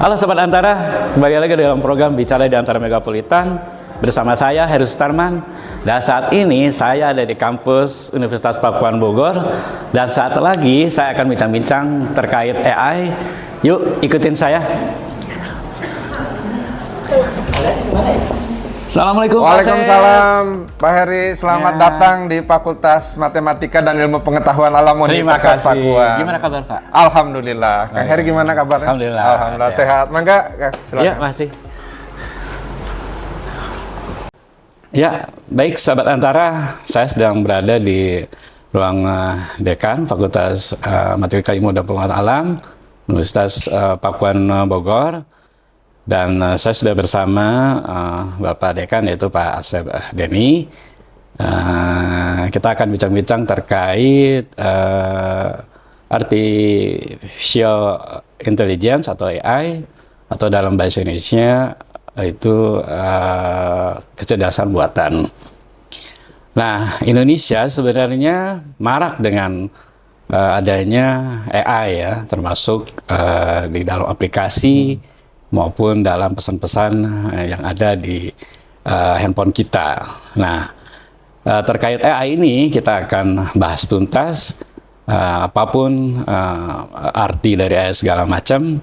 Halo Sobat Antara, kembali lagi dalam program Bicara di Antara Megapolitan bersama saya Heru Sutarman. Dan saat ini saya ada di kampus Universitas Pakuan Bogor dan saat lagi saya akan bincang-bincang terkait AI. Yuk ikutin saya. Assalamualaikum. Waalaikumsalam Pak Heri, selamat datang di Fakultas Matematika dan Ilmu Pengetahuan Alam Universitas Pakuan. Gimana kabar Pak? Alhamdulillah. Kang Heri gimana kabarnya? Alhamdulillah sehat. Mangga, silakan. Ya, masih. Ya, baik sahabat Antara, saya sedang berada di ruang Dekan Fakultas Matematika Ilmu dan Pengetahuan Alam Universitas Pakuan Bogor. Dan saya sudah bersama Bapak Dekan yaitu Pak Asep Denny. Kita akan bincang-bincang terkait artificial intelligence atau AI atau dalam bahasa Indonesia itu kecerdasan buatan. Nah, Indonesia sebenarnya marak dengan adanya AI ya, termasuk di dalam aplikasi maupun dalam pesan-pesan yang ada di handphone kita. Nah, terkait AI ini kita akan bahas tuntas apapun arti dari AI segala macam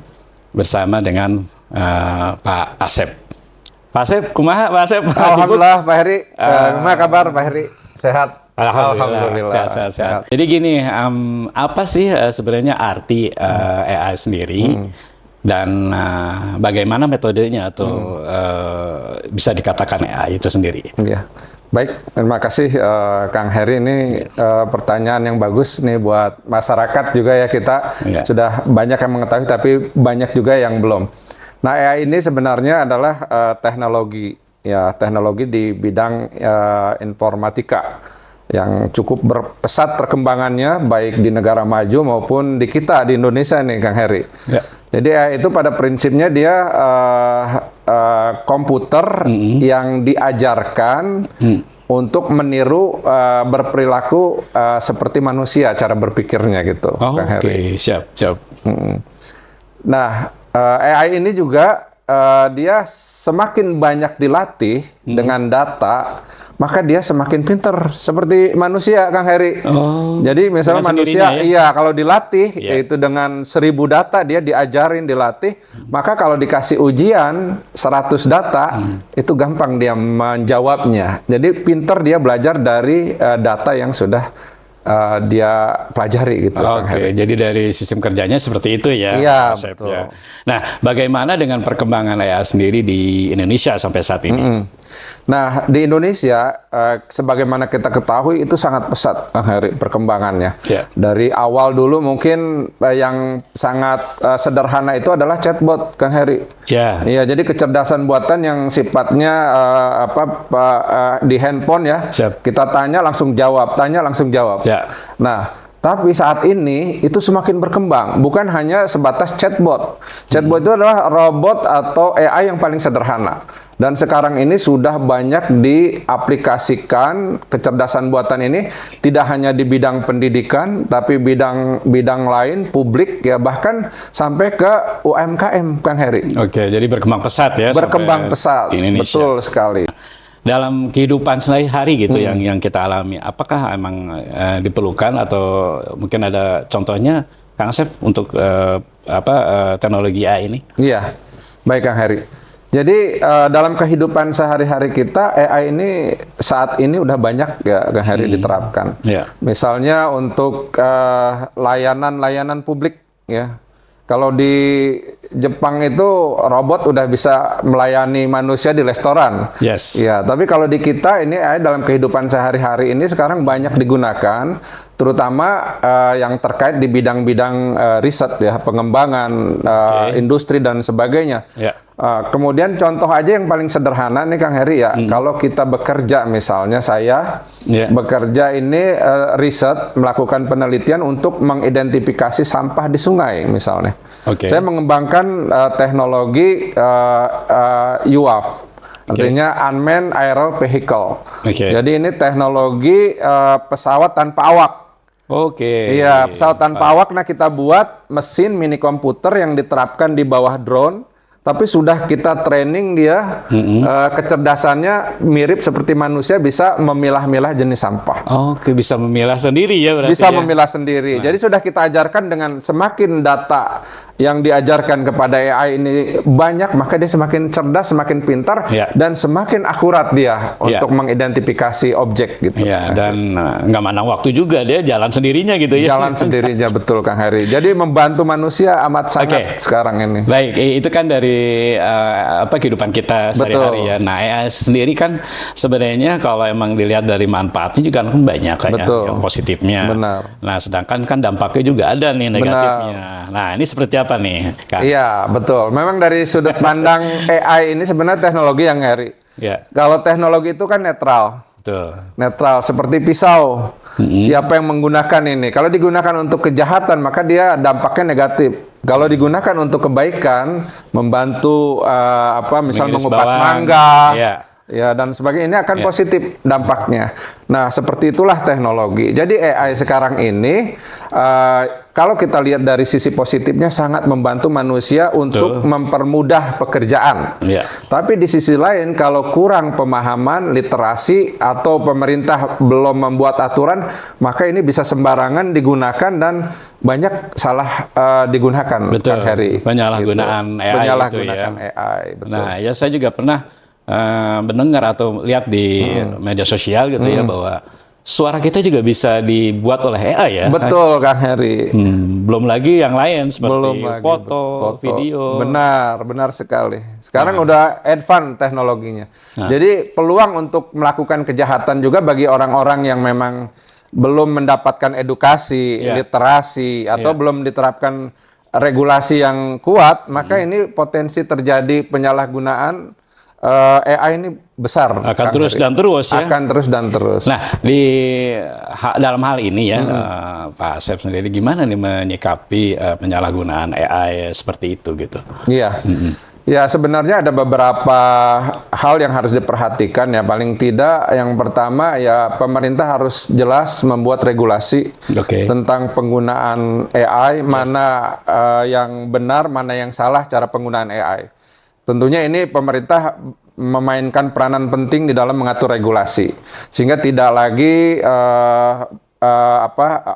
bersama dengan Pak Asep. Pak Asep, kumaha Pak Asep? Alhamdulillah Pak Heri. Gimana kabar Pak Heri? Sehat? Alhamdulillah. Sehat. Jadi gini, apa sih sebenarnya arti AI sendiri? Dan bagaimana metodenya atau bisa dikatakan AI itu sendiri? Ya, baik. Terima kasih Kang Heri. Ini pertanyaan yang bagus nih buat masyarakat juga ya, kita sudah banyak yang mengetahui tapi banyak juga yang belum. Nah, AI ini sebenarnya adalah teknologi di bidang informatika yang cukup berpesat perkembangannya baik di negara maju maupun di kita di Indonesia nih Kang Heri. Ya. Jadi itu pada prinsipnya dia komputer yang diajarkan untuk meniru berperilaku seperti manusia cara berpikirnya gitu. Kang Heri. Siap. Nah, AI ini juga dia semakin banyak dilatih dengan data, maka dia semakin pinter seperti manusia, Kang Heri. Jadi misalnya manusia, kalau dilatih yaitu dengan 1000 data dia dilatih, maka kalau dikasih ujian 100 data itu gampang dia menjawabnya. Jadi pinter dia belajar dari data yang sudah dia pelajari gitu. Jadi dari sistem kerjanya seperti itu ya. Iya, betul. Ya. Nah, bagaimana dengan perkembangan AI sendiri di Indonesia sampai saat ini? Nah, di Indonesia, sebagaimana kita ketahui itu sangat pesat perkembangannya. Dari awal dulu mungkin yang sangat sederhana itu adalah chatbot, Kang Heri. Iya, jadi kecerdasan buatan yang sifatnya di handphone ya. Kita tanya langsung jawab, Nah, tapi saat ini itu semakin berkembang, bukan hanya sebatas chatbot. Chatbot itu adalah robot atau AI yang paling sederhana. Dan sekarang ini sudah banyak diaplikasikan kecerdasan buatan ini tidak hanya di bidang pendidikan, tapi bidang lain, publik ya, bahkan sampai ke UMKM, Kang Heri. Jadi berkembang pesat ya. Berkembang pesat, betul sekali. Dalam kehidupan sehari-hari gitu yang kita alami, apakah emang diperlukan atau mungkin ada contohnya Kang Asep untuk teknologi AI ini? Iya, baik Kang Heri. Jadi dalam kehidupan sehari-hari kita AI ini saat ini udah banyak ya Kang Heri diterapkan. Misalnya untuk layanan publik ya. Kalau di Jepang itu robot udah bisa melayani manusia di restoran. Ya, tapi kalau di kita ini dalam kehidupan sehari-hari ini sekarang banyak digunakan, terutama yang terkait di bidang-bidang riset ya, pengembangan industri dan sebagainya. Kemudian contoh aja yang paling sederhana nih Kang Heri ya, kalau kita bekerja misalnya saya bekerja ini riset, melakukan penelitian untuk mengidentifikasi sampah di sungai misalnya. Saya mengembangkan teknologi UAV, artinya Unmanned Aerial Vehicle. Jadi ini teknologi pesawat tanpa awak. Oke. Iya, pesawat tanpa awak. Nah, kita buat mesin mini komputer yang diterapkan di bawah drone. Tapi sudah kita training dia, kecerdasannya mirip seperti manusia, bisa memilah-milah jenis sampah. Oke, bisa memilah sendiri ya berarti. Bisa memilah sendiri. Jadi sudah kita ajarkan dengan semakin data yang diajarkan kepada AI ini banyak, maka dia semakin cerdas, semakin pintar, dan semakin akurat dia untuk mengidentifikasi objek gitu. Ya, dan nggak mandang waktu juga, dia jalan sendirinya gitu ya. Jalan sendirinya, betul Kang Heri. Jadi membantu manusia amat sangat sekarang ini. Baik, itu kan dari kehidupan kita sehari-hari ya. Nah, AI sendiri kan sebenarnya kalau emang dilihat dari manfaatnya juga kan banyak kan ya, yang positifnya. Benar. Nah, sedangkan kan dampaknya juga ada nih negatifnya. Nah, ini seperti apa nih, Kang? Iya, betul. Memang dari sudut pandang AI ini sebenarnya teknologi yang Heri. Kalau teknologi itu kan netral. Netral, seperti pisau. Siapa yang menggunakan ini? Kalau digunakan untuk kejahatan, maka dia dampaknya negatif. Kalau digunakan untuk kebaikan, membantu misal mengupas mangga, ya dan sebagainya, ini akan positif dampaknya. Nah, seperti itulah teknologi. Jadi AI sekarang ini, kalau kita lihat dari sisi positifnya, sangat membantu manusia untuk mempermudah pekerjaan. Tapi di sisi lain, kalau kurang pemahaman, literasi, atau pemerintah belum membuat aturan, maka ini bisa sembarangan digunakan dan banyak salah digunakan. Betul. Penyalahgunaan AI Penyalahgunaan AI. Betul. Nah, ya saya juga pernah mendengar atau lihat di media sosial gitu ya, bahwa suara kita juga bisa dibuat oleh AI ya. Betul, Kang Heri. Belum lagi yang lain seperti foto, video. Benar sekali. Sekarang udah advance teknologinya. Jadi peluang untuk melakukan kejahatan juga bagi orang-orang yang memang belum mendapatkan edukasi, literasi, atau belum diterapkan regulasi yang kuat, maka ini potensi terjadi penyalahgunaan AI ini besar. Akan terus dan terus ya. Akan terus dan terus. Nah, dalam hal ini ya, Pak Asep sendiri gimana nih menyikapi penyalahgunaan AI seperti itu gitu? Iya. Ya, sebenarnya ada beberapa hal yang harus diperhatikan ya. Paling tidak, yang pertama ya, pemerintah harus jelas membuat regulasi tentang penggunaan AI, mana yang benar, mana yang salah cara penggunaan AI. Tentunya ini pemerintah memainkan peranan penting di dalam mengatur regulasi, sehingga tidak lagi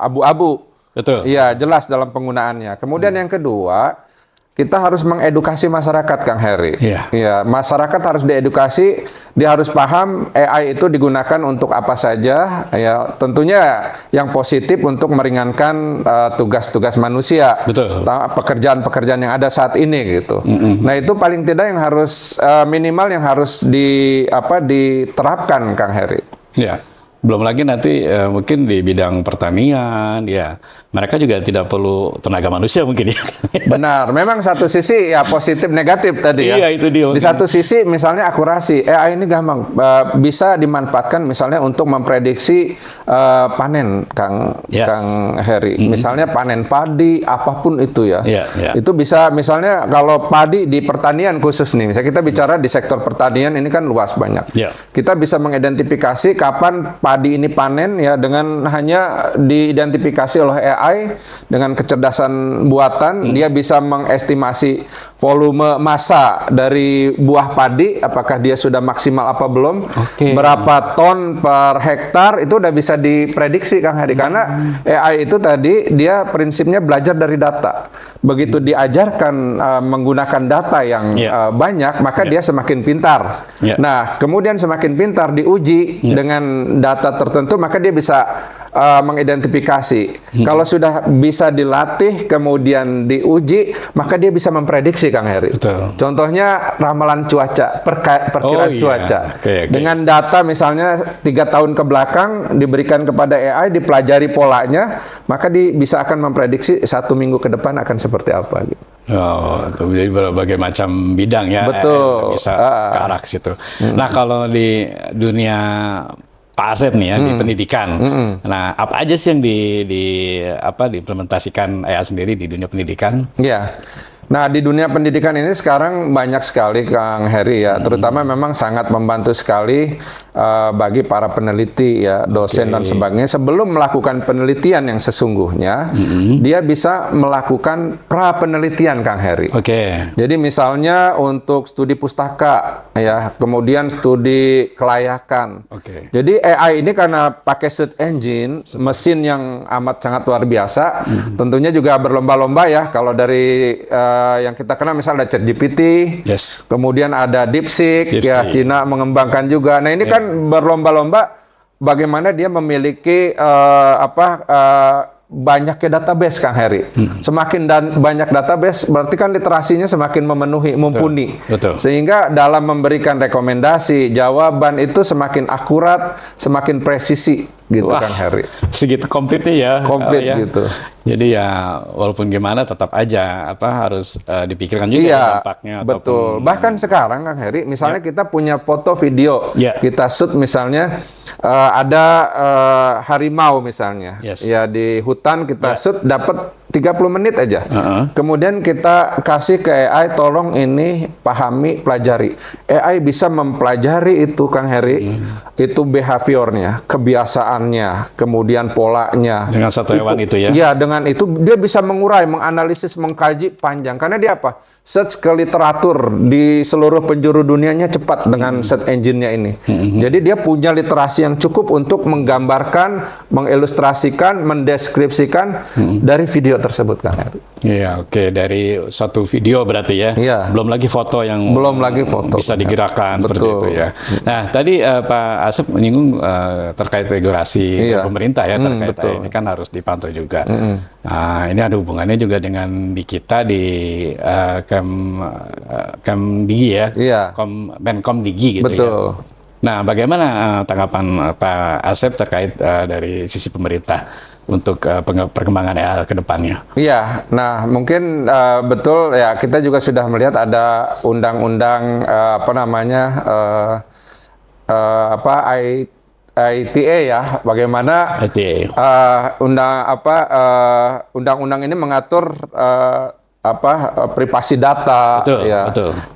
abu-abu. Betul. Iya, jelas dalam penggunaannya. Kemudian yang kedua, kita harus mengedukasi masyarakat, Kang Heri. Ya, masyarakat harus diedukasi, dia harus paham AI itu digunakan untuk apa saja. Ya, tentunya yang positif untuk meringankan tugas-tugas manusia, pekerjaan-pekerjaan yang ada saat ini gitu. Nah, itu paling tidak yang harus minimal yang harus diterapkan, Kang Heri. Ya. Belum lagi nanti mungkin di bidang pertanian, ya mereka juga tidak perlu tenaga manusia mungkin ya. Benar, memang satu sisi ya positif negatif tadi ya. Iya, itu dia. Di satu sisi misalnya akurasi, AI ini gampang, bisa dimanfaatkan misalnya untuk memprediksi panen, Kang Heri. Misalnya panen padi, apapun itu ya. Itu bisa misalnya kalau padi di pertanian khusus nih, misalnya kita bicara di sektor pertanian ini kan luas banyak. Kita bisa mengidentifikasi kapan padi ini panen ya, dengan hanya diidentifikasi oleh AI dengan kecerdasan buatan, dia bisa mengestimasi volume massa dari buah padi, apakah dia sudah maksimal apa belum, berapa ton per hektar, itu udah bisa diprediksi, Kang Hadi. Karena AI itu tadi dia prinsipnya belajar dari data. Begitu diajarkan menggunakan data yang banyak, maka dia semakin pintar. Nah, kemudian semakin pintar diuji dengan data tertentu, maka dia bisa mengidentifikasi. Kalau sudah bisa dilatih, kemudian diuji, maka dia bisa memprediksi, Kang Heri. Contohnya ramalan cuaca, perkiraan cuaca. Dengan data misalnya 3 tahun ke belakang diberikan kepada AI, dipelajari polanya, maka dia bisa akan memprediksi 1 minggu ke depan akan seperti apa gitu. Itu jadi berbagai macam bidang ya. Betul. Bisa ke arah situ. Nah, kalau di dunia Pak Asep nih ya, di pendidikan. Nah, apa aja sih yang diimplementasikan AI sendiri di dunia pendidikan? Ya. Nah, di dunia pendidikan ini sekarang banyak sekali Kang Heri ya, terutama memang sangat membantu sekali bagi para peneliti ya, dosen dan sebagainya. Sebelum melakukan penelitian yang sesungguhnya, dia bisa melakukan pra penelitian Kang Heri. Jadi misalnya untuk studi pustaka ya, kemudian studi kelayakan. Jadi AI ini karena pakai search engine, mesin yang amat sangat luar biasa, tentunya juga berlomba-lomba ya. Kalau dari yang kita kenal misalnya ada ChatGPT, kemudian ada DeepSeek, ya Cina mengembangkan juga. Nah ini kan berlomba-lomba bagaimana dia memiliki banyaknya database Kang Heri. Semakin banyak database berarti kan literasinya semakin memenuhi, mumpuni. Sehingga dalam memberikan rekomendasi, jawaban itu semakin akurat, semakin presisi gitu. Wah, Kang Heri. Segitu komplitnya ya. Komplit gitu. Jadi ya walaupun gimana tetap aja harus dipikirkan juga dampaknya. Betul. Bahkan sekarang Kang Heri, misalnya kita punya foto video, kita shoot misalnya ada harimau misalnya, ya di hutan kita shoot dapat 30 menit aja. Kemudian kita kasih ke AI, tolong ini pahami, pelajari. AI bisa mempelajari itu Kang Heri, itu behaviornya, kebiasaannya, kemudian polanya. Dengan satu hewan itu ya? Iya, dengan itu dia bisa mengurai, menganalisis, mengkaji panjang. Karena dia apa? Search ke literatur di seluruh penjuru dunianya cepat dengan search engine-nya ini. Jadi dia punya literasi yang cukup untuk menggambarkan, mengilustrasikan, mendeskripsikan dari video tersebut Kang Heri. Iya, dari satu video berarti ya. Belum lagi foto yang bisa digerakkan seperti itu ya. Nah, tadi Pak Asep menyinggung terkait regulasi pemerintah ya terkait ini kan harus dipantau juga. Nah, ini ada hubungannya juga dengan di kita di Kemdigi ya. Menkomdigi gitu ya. Nah, bagaimana tanggapan Pak Asep terkait dari sisi pemerintah untuk perkembangan AI ke depannya? Iya, nah mungkin betul ya, kita juga sudah melihat ada undang-undang ITA ya, bagaimana undang-undang ini mengatur privasi data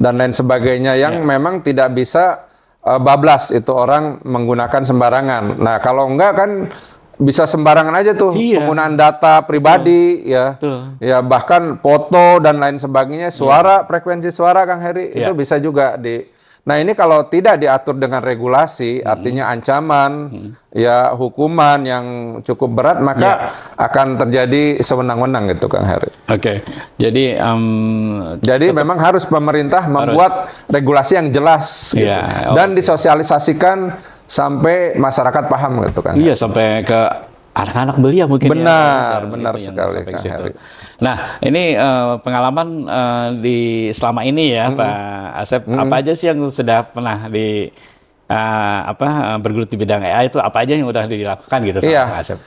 dan lain sebagainya yang memang tidak bisa bablas itu orang menggunakan sembarangan. Nah, kalau enggak kan bisa sembarangan aja tuh penggunaan data pribadi ya bahkan foto dan lain sebagainya, suara, frekuensi suara Kang Heri itu bisa juga Nah, ini kalau tidak diatur dengan regulasi, artinya ancaman ya hukuman yang cukup berat, maka akan terjadi sewenang-wenang gitu Kang Heri. Jadi memang harus pemerintah membuat regulasi yang jelas gitu, dan disosialisasikan sampai masyarakat paham gitu kan. Sampai ke anak-anak belia mungkin. Benar sekali Kang Heri. Nah, ini pengalaman di selama ini ya Pak Asep, apa aja sih yang sudah pernah bergelut di bidang AI itu, apa aja yang udah dilakukan gitu sama Pak Asep?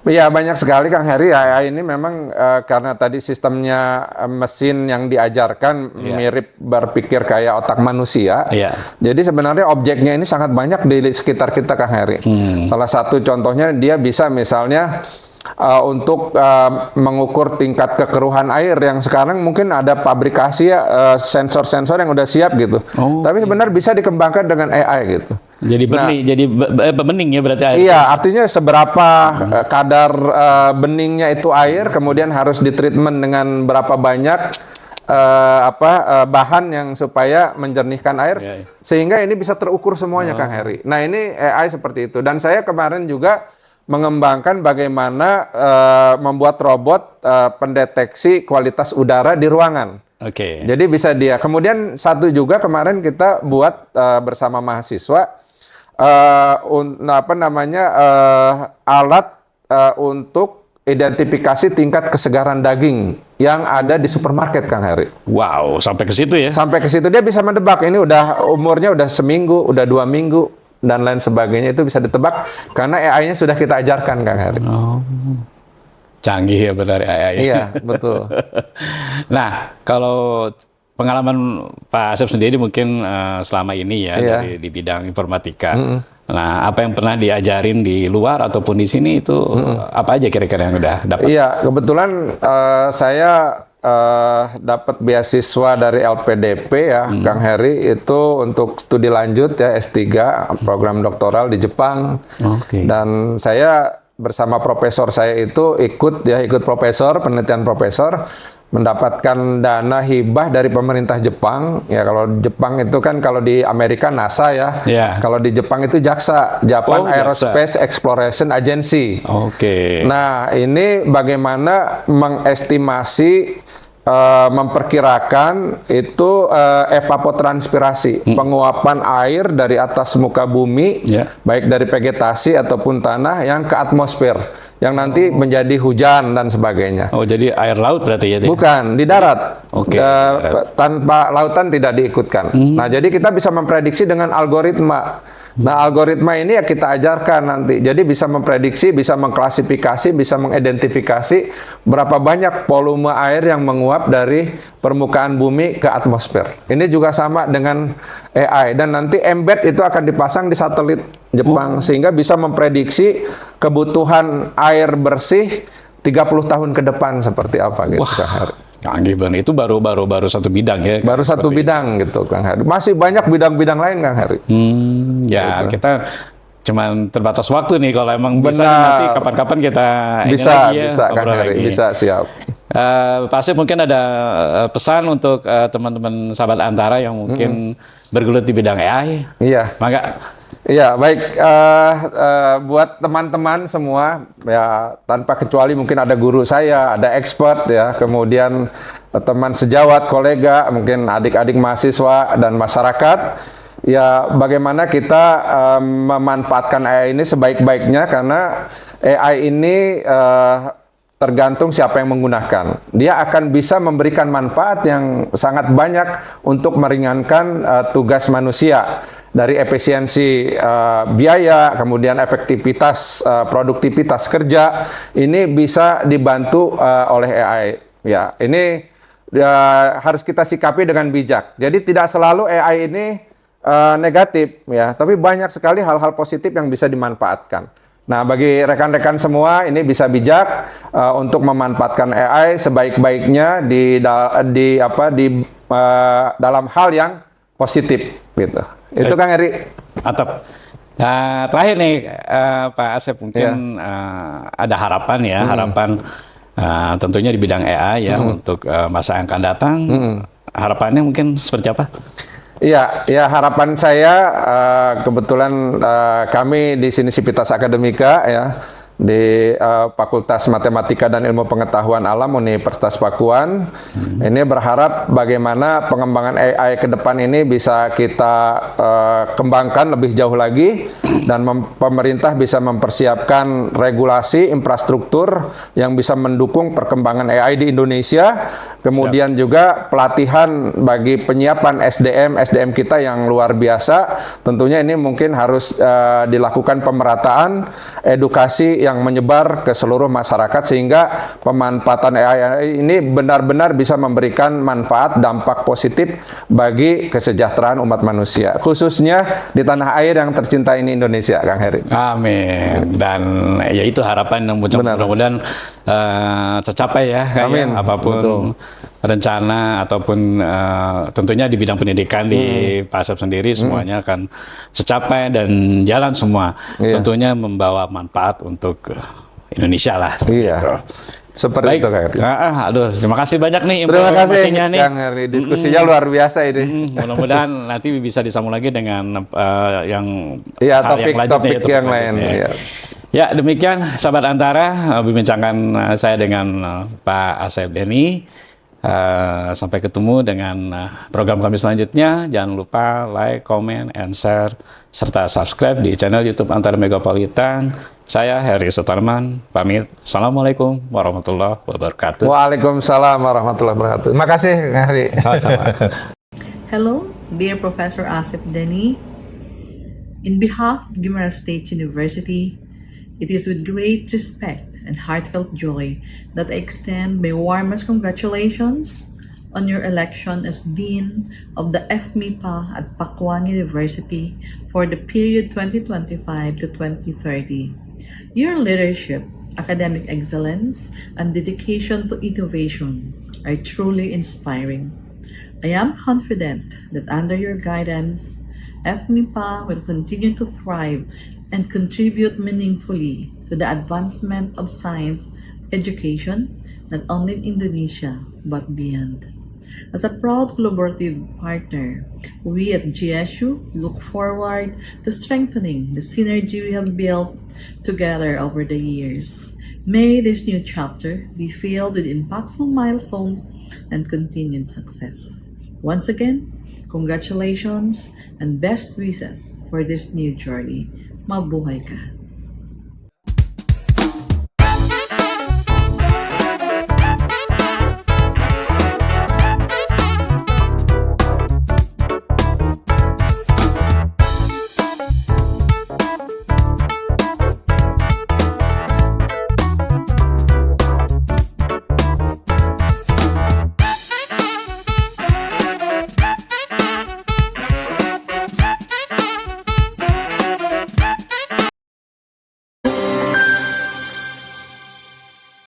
Iya, banyak sekali Kang Heri. AI ini memang karena tadi sistemnya mesin yang diajarkan mirip berpikir kayak otak manusia. Jadi sebenarnya objeknya ini sangat banyak di sekitar kita Kang Heri. Salah satu contohnya dia bisa misalnya untuk mengukur tingkat kekeruhan air yang sekarang mungkin ada pabrikasi sensor-sensor yang udah siap gitu. Tapi sebenarnya bisa dikembangkan dengan AI gitu. Jadi bening ya berarti air. Iya, artinya seberapa kadar beningnya itu air, kemudian harus ditreatment dengan berapa banyak bahan yang supaya menjernihkan air, sehingga ini bisa terukur semuanya Kang Heri. Nah, ini AI seperti itu. Dan saya kemarin juga mengembangkan bagaimana membuat robot pendeteksi kualitas udara di ruangan. Jadi bisa dia. Kemudian satu juga kemarin kita buat bersama mahasiswa alat untuk identifikasi tingkat kesegaran daging yang ada di supermarket Kang Heri. Wow, sampai ke situ ya? Sampai ke situ, dia bisa mendebak ini umurnya udah seminggu, udah 2 minggu dan lain sebagainya, itu bisa ditebak karena AI-nya sudah kita ajarkan Kang Heri. Canggih ya benar AI. Iya, betul. Nah, kalau pengalaman Pak Asep sendiri mungkin selama ini ya di bidang informatika. Nah, apa yang pernah diajarin di luar ataupun di sini itu apa aja kira-kira yang udah dapat? Iya, kebetulan saya dapat beasiswa dari LPDP ya, Kang Heri, itu untuk studi lanjut ya S3, program doktoral di Jepang. Dan saya bersama profesor saya itu ikut profesor, penelitian profesor, mendapatkan dana hibah dari pemerintah Jepang. Ya kalau Jepang itu kan, kalau di Amerika NASA ya. Kalau di Jepang itu JAXA, Japan Aerospace Exploration Agency. Nah, ini bagaimana mengestimasi, memperkirakan itu evapotranspirasi, penguapan air dari atas muka bumi, baik dari vegetasi ataupun tanah yang ke atmosfer, yang nanti menjadi hujan dan sebagainya. Jadi air laut berarti ya? Bukan, di darat. Tanpa lautan tidak diikutkan. Nah, jadi kita bisa memprediksi dengan algoritma. Nah, algoritma ini ya kita ajarkan nanti. Jadi bisa memprediksi, bisa mengklasifikasi, bisa mengidentifikasi berapa banyak volume air yang menguap dari permukaan bumi ke atmosfer. Ini juga sama dengan AI. Dan nanti embed itu akan dipasang di satelit Jepang, sehingga bisa memprediksi kebutuhan air bersih 30 tahun ke depan seperti apa gitu. Kang Gibran, itu baru satu bidang ya? Baru satu bidang gitu, Kang Heri. Masih banyak bidang-bidang lain, Kang Heri. Ya, gitu. Kita cuman terbatas waktu nih, kalau emang bisa nanti kapan-kapan kita bisa Kang Heri, bisa, siap. Pak Asep, mungkin ada pesan untuk teman-teman sahabat Antara yang mungkin bergelut di bidang AI? Iya. Mangga. Iya, baik. Buat teman-teman semua, ya tanpa kecuali mungkin ada guru saya, ada expert ya, kemudian teman sejawat, kolega, mungkin adik-adik mahasiswa dan masyarakat. Ya, bagaimana kita memanfaatkan AI ini sebaik-baiknya, karena AI ini tergantung siapa yang menggunakan. Dia akan bisa memberikan manfaat yang sangat banyak untuk meringankan tugas manusia, dari efisiensi biaya, kemudian efektivitas, produktivitas kerja, ini bisa dibantu oleh AI. Ya, ini harus kita sikapi dengan bijak. Jadi tidak selalu AI ini negatif, ya, tapi banyak sekali hal-hal positif yang bisa dimanfaatkan. Nah, bagi rekan-rekan semua, ini bisa bijak untuk memanfaatkan AI sebaik-baiknya dalam hal yang positif, gitu. Itu Kang Heri. Mantap. Nah, terakhir nih Pak Asep, mungkin ada harapan ya, tentunya di bidang AI ya, untuk masa yang akan datang. Harapannya mungkin seperti apa? Iya, ya harapan saya, kebetulan kami di sini Sivitas Akademika ya, di Fakultas Matematika dan Ilmu Pengetahuan Alam Universitas Pakuan. Ini berharap bagaimana pengembangan AI ke depan ini bisa kita kembangkan lebih jauh lagi, dan pemerintah bisa mempersiapkan regulasi infrastruktur yang bisa mendukung perkembangan AI di Indonesia. Kemudian juga pelatihan bagi penyiapan SDM kita yang luar biasa. Tentunya ini mungkin harus dilakukan pemerataan edukasi yang menyebar ke seluruh masyarakat, sehingga pemanfaatan AI ini benar-benar bisa memberikan manfaat, dampak positif bagi kesejahteraan umat manusia, khususnya di tanah air yang tercinta ini, Indonesia, Kang Heri. Amin. Dan ya itu harapan yang mudah-mudahan tercapai ya. Amin. Apapun rencana ataupun tentunya di bidang pendidikan di Pak Asep sendiri, semuanya akan tercapai dan jalan semua. Tentunya membawa manfaat untuk Indonesia lah. Itu. Seperti itu, Kang Heri. Aduh, terima kasih banyak nih informasinya. Terima kasih, nih. Kang Heri. Diskusinya luar biasa ini. Mudah-mudahan nanti bisa disambung lagi dengan topik yang lain. Ya, demikian sahabat Antara, bincangkan saya dengan Pak Asep Denny. Sampai ketemu dengan program kami selanjutnya. Jangan lupa like, comment, and share, serta subscribe di channel YouTube Antara Megapolitan. Saya Heri Sutarman, pamit. Assalamualaikum warahmatullahi wabarakatuh. Waalaikumsalam warahmatullahi wabarakatuh. Terima kasih, Heri. Sama-sama. Hello, dear Professor Asep Denny. In behalf of Guimaras State University, it is with great respect and heartfelt joy that I extend my warmest congratulations on your election as Dean of the FMIPA at Pakuan University for the period 2025 to 2030. Your leadership, academic excellence, and dedication to innovation are truly inspiring. I am confident that under your guidance, FMIPA will continue to thrive and contribute meaningfully to the advancement of science education, not only in Indonesia, but beyond. As a proud collaborative partner, we at GSU look forward to strengthening the synergy we have built together over the years. May this new chapter be filled with impactful milestones and continued success. Once again, congratulations and best wishes for this new journey. Mabuhay ka!